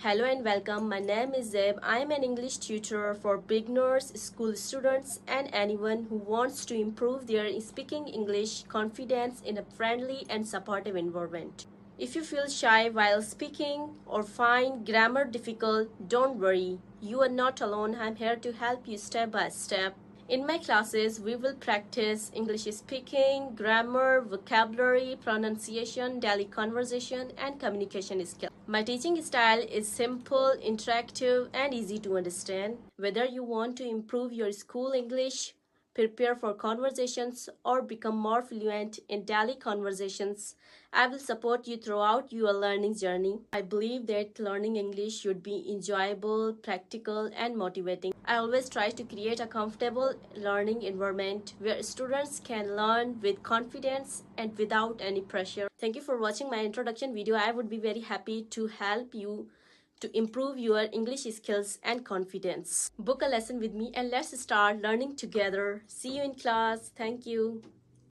Hello and welcome. My name is Zeb. I am an English tutor for beginners, school students, and anyone who wants to improve their speaking English confidence in a friendly and supportive environment. If you feel shy while speaking or find grammar difficult, don't worry. You are not alone. I'm here to help you step by step. In my classes, we will practice English speaking, grammar, vocabulary, pronunciation, daily conversation, and communication skills. My teaching style is simple, interactive, and easy to understand. Whether you want to improve your school English, prepare for conversations, or become more fluent in daily conversations, I will support you throughout your learning journey. I believe that learning English should be enjoyable, practical, and motivating. I always try to create a comfortable learning environment where students can learn with confidence and without any pressure. Thank you for watching my introduction video. I would be very happy to help you to improve your English skills and confidence. Book a lesson with me and let's start learning together. See you in class. Thank you.